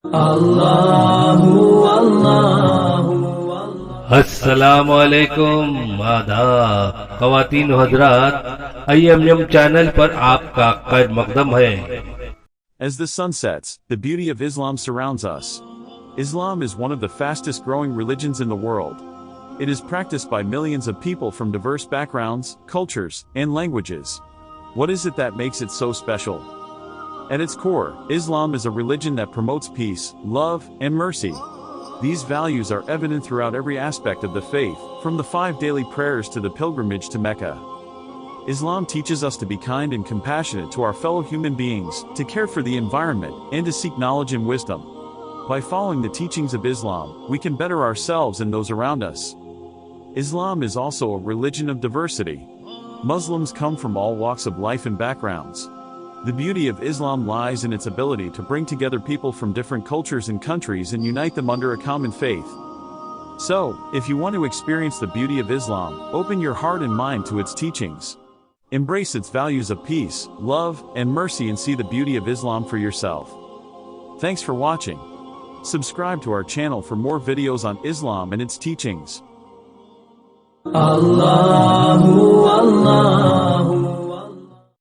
अस्सलामुअलैकुम आदाब ख़वातीन हज़रात, IMM चैनल पर आपका खैर मक़दम है। As the sun sets, the beauty of Islam surrounds us. Islam is one of the fastest growing religions in the world. It is practiced by millions of people from diverse backgrounds, cultures, and languages. What is it that makes it so special? At its core, Islam is a religion that promotes peace, love, and mercy. These values are evident throughout every aspect of the faith, from the 5 daily prayers to the pilgrimage to Mecca. Islam teaches us to be kind and compassionate to our fellow human beings, to care for the environment, and to seek knowledge and wisdom. By following the teachings of Islam, we can better ourselves and those around us. Islam is also a religion of diversity. Muslims come from all walks of life and backgrounds. The beauty of Islam lies in its ability to bring together people from different cultures and countries and unite them under a common faith. So, if you want to experience the beauty of Islam, open your heart and mind to its teachings. Embrace its values of peace, love, and mercy and see the beauty of Islam for yourself. Thanks for watching. Subscribe to our channel for more videos on Islam and its teachings. Allahu